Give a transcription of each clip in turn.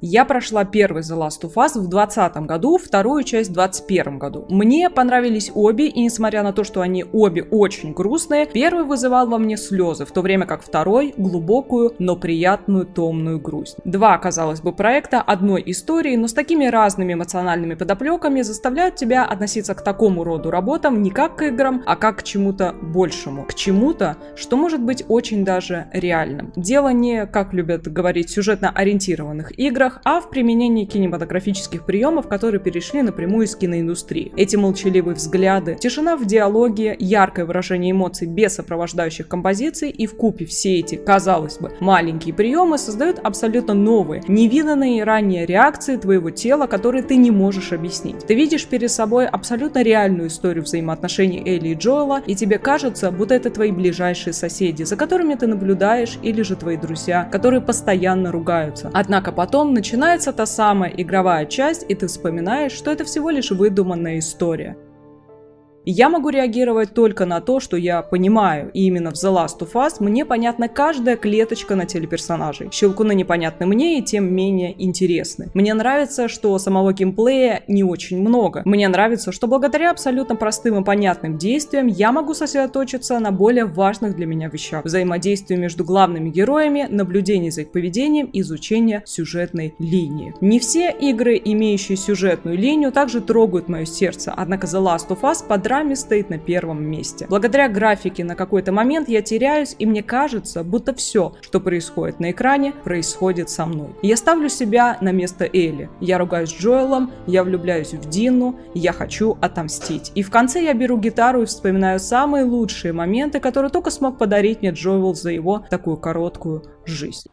Я прошла первый The Last of Us в 2020 году, вторую часть в 2021 году. Мне понравились обе, и несмотря на то, что они обе очень грустные, первый вызывал во мне слезы, в то время как второй — глубокую, но приятную томную грусть. Два, казалось бы, проекта одной истории, но с такими разными эмоциональными подоплеками заставляют тебя относиться к такому роду работам не как к играм, а как к чему-то большему. К чему-то, что может быть очень даже реальным. Дело не, как любят говорить, в сюжетно-ориентированных играх, а в применении кинематографических приемов, которые перешли напрямую из киноиндустрии. Эти молчаливые взгляды, тишина в диалоге, яркое выражение эмоций без сопровождающих композиций и вкупе все эти, казалось бы, маленькие приемы создают абсолютно новые, невиданные ранее реакции твоего тела, которые ты не можешь объяснить. Ты видишь перед собой абсолютно реальную историю взаимоотношений Элли и Джоэла, и тебе кажется, будто это твои ближайшие соседи, за которыми ты наблюдаешь, или же твои друзья, которые постоянно ругаются. Однако потом начинается та самая игровая часть, и ты вспоминаешь, что это всего лишь выдуманная история. Я могу реагировать только на то, что я понимаю, и именно в The Last of Us мне понятна каждая клеточка на теле персонажей. Щелкуны непонятны мне и тем менее интересны. Мне нравится, что самого геймплея не очень много. Мне нравится, что благодаря абсолютно простым и понятным действиям я могу сосредоточиться на более важных для меня вещах. Взаимодействие между главными героями, наблюдение за их поведением, изучение сюжетной линии. Не все игры, имеющие сюжетную линию, также трогают мое сердце, однако The Last of Us по драме стоит на первом месте. Благодаря графике на какой-то момент я теряюсь, и мне кажется, будто все, что происходит на экране, происходит со мной. Я ставлю себя на место Элли. Я ругаюсь с Джоэлом, я влюбляюсь в Дину, я хочу отомстить. И в конце я беру гитару и вспоминаю самые лучшие моменты, которые только смог подарить мне Джоэл за его такую короткую жизнь.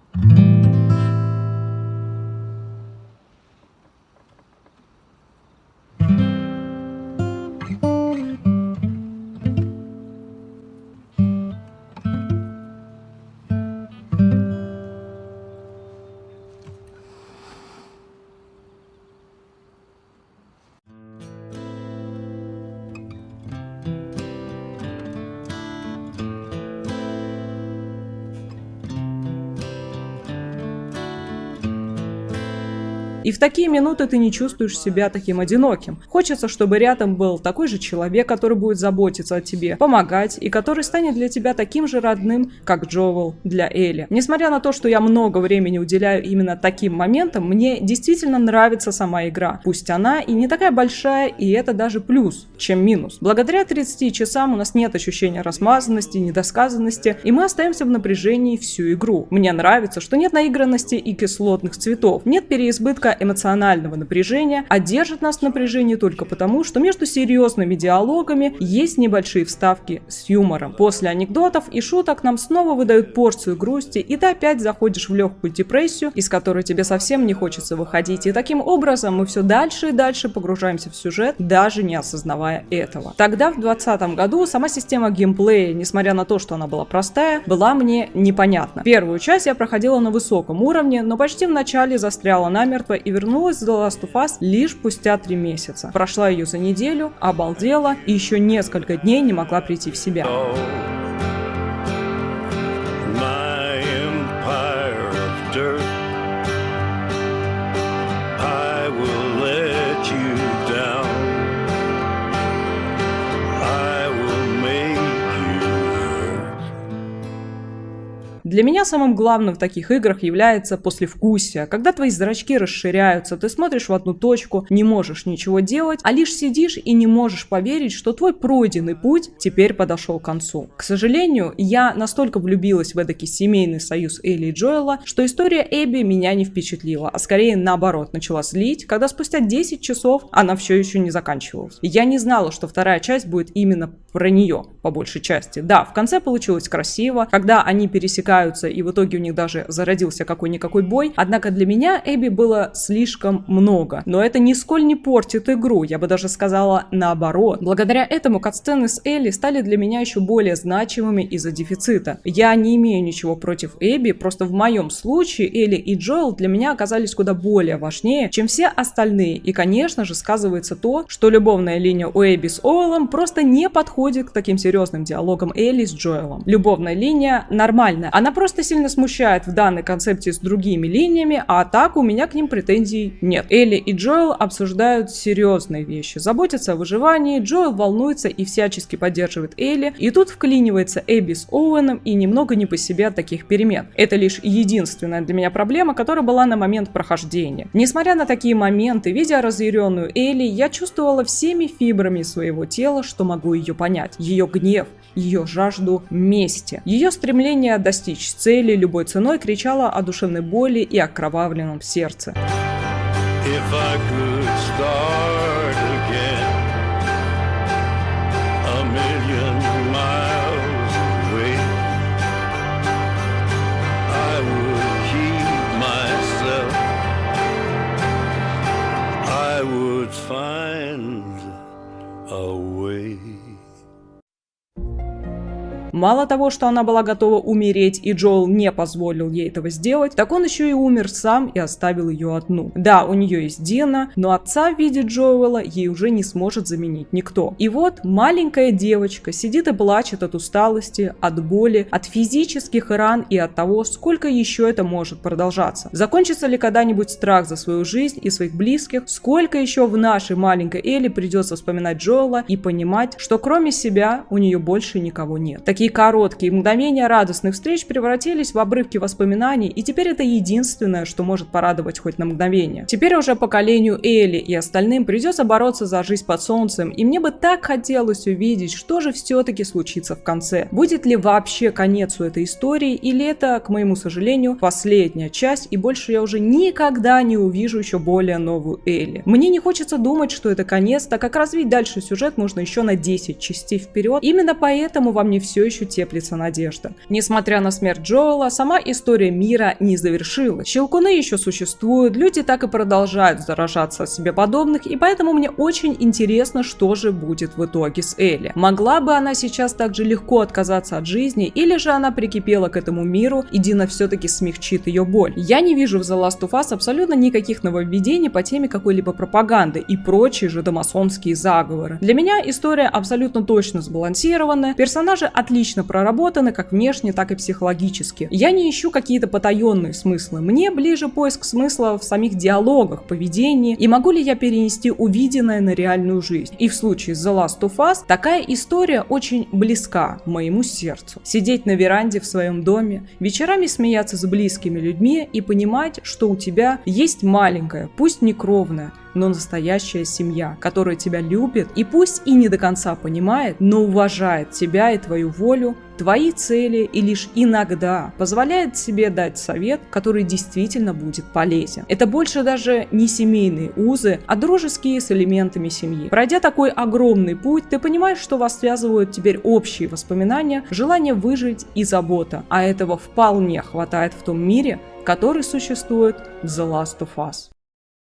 И в такие минуты ты не чувствуешь себя таким одиноким. Хочется, чтобы рядом был такой же человек, который будет заботиться о тебе, помогать, и который станет для тебя таким же родным, как Джоэл для Элли. Несмотря на то, что я много времени уделяю именно таким моментам, мне действительно нравится сама игра. Пусть она и не такая большая, и это даже плюс, чем минус. Благодаря 30 часам у нас нет ощущения размазанности, недосказанности, и мы остаемся в напряжении всю игру. Мне нравится, что нет наигранности и кислотных цветов, нет переизбытка эмоционального напряжения, а держит нас в напряжении только потому, что между серьезными диалогами есть небольшие вставки с юмором. После анекдотов и шуток нам снова выдают порцию грусти, и ты опять заходишь в легкую депрессию, из которой тебе совсем не хочется выходить. И таким образом мы все дальше и дальше погружаемся в сюжет, даже не осознавая этого. Тогда, в 2020 году, сама система геймплея, несмотря на то, что она была простая, была мне непонятна. Первую часть я проходила на высоком уровне, но почти в начале застряла намертво и вернулась в The Last of Us лишь спустя 3 месяца. Прошла ее за неделю, обалдела и еще несколько дней не могла прийти в себя. Для меня самым главным в таких играх является послевкусие, когда твои зрачки расширяются, ты смотришь в одну точку, не можешь ничего делать, а лишь сидишь и не можешь поверить, что твой пройденный путь теперь подошел к концу. К сожалению, я настолько влюбилась в эдакий семейный союз Элли и Джоэла, что история Эбби меня не впечатлила, а скорее наоборот начала злить, когда спустя 10 часов она все еще не заканчивалась. Я не знала, что вторая часть будет именно про нее, по большей части. Да, в конце получилось красиво, когда они пересекаются, и в итоге у них даже зародился какой-никакой бой. Однако для меня Эбби было слишком много. Но это нисколь не портит игру, я бы даже сказала наоборот. Благодаря этому катсцены с Элли стали для меня еще более значимыми из-за дефицита. Я не имею ничего против Эбби, просто в моем случае Элли и Джоэл для меня оказались куда более важнее, чем все остальные. И, конечно же, сказывается то, что любовная линия у Эбби с Оуэллом просто не подходит к таким серьезным диалогам Элли с Джоэлом. Любовная линия нормальная, она Она просто сильно смущает в данной концепции с другими линиями, а так у меня к ним претензий нет. Элли и Джоэл обсуждают серьезные вещи, заботятся о выживании, Джоэл волнуется и всячески поддерживает Элли, и тут вклинивается Эбби с Оуэном и немного не по себе от таких перемен. Это лишь единственная для меня проблема, которая была на момент прохождения. Несмотря на такие моменты, видя разъяренную Элли, я чувствовала всеми фибрами своего тела, что могу ее понять. Ее гнев, ее жажду мести, ее стремление достичь цели любой ценой кричало о душевной боли и окровавленном сердце. If I could start again, a million miles away, I would keep myself, I would find a way. Мало того, что она была готова умереть, и Джоэл не позволил ей этого сделать, так он еще и умер сам и оставил ее одну. Да, у нее есть Дина, но отца в виде Джоэла ей уже не сможет заменить никто. И вот маленькая девочка сидит и плачет от усталости, от боли, от физических ран и от того, сколько еще это может продолжаться. Закончится ли когда-нибудь страх за свою жизнь и своих близких? Сколько еще в нашей маленькой Элли придется вспоминать Джоэла и понимать, что кроме себя у нее больше никого нет. Такие короткие мгновения радостных встреч превратились в обрывки воспоминаний, и теперь это единственное, что может порадовать хоть на мгновение. Теперь уже поколению Элли и остальным придется бороться за жизнь под солнцем, и мне бы так хотелось увидеть, что же все-таки случится в конце. Будет ли вообще конец у этой истории, или это, к моему сожалению, последняя часть, и больше я уже никогда не увижу еще более новую Элли. Мне не хочется думать, что это конец, так как развить дальше сюжет можно еще на 10 частей вперед. Именно поэтому во мне все еще теплится надежда. Несмотря на смерть Джоэла, сама история мира не завершилась. Щелкуны еще существуют, люди так и продолжают заражаться от себе подобных, и поэтому мне очень интересно, что же будет в итоге с Элли. Могла бы она сейчас так же легко отказаться от жизни, или же она прикипела к этому миру, и Дина все-таки смягчит ее боль. Я не вижу в The Last of Us абсолютно никаких нововведений по теме какой-либо пропаганды и прочие же домасонские заговоры. Для меня история абсолютно точно сбалансированная, персонажи отлично проработаны как внешне, так и психологически. Я не ищу какие-то потаенные смыслы. Мне ближе поиск смысла в самих диалогах, поведении, и могу ли я перенести увиденное на реальную жизнь. И в случае с The Last of Us такая история очень близка моему сердцу. Сидеть на веранде в своем доме, вечерами смеяться с близкими людьми и понимать, что у тебя есть маленькая, пусть не кровная, но настоящая семья, которая тебя любит и пусть и не до конца понимает, но уважает тебя и твою волю, твои цели и лишь иногда позволяет себе дать совет, который действительно будет полезен. Это больше даже не семейные узы, а дружеские с элементами семьи. Пройдя такой огромный путь, ты понимаешь, что вас связывают теперь общие воспоминания, желание выжить и забота, а этого вполне хватает в том мире, который существует в The Last of Us.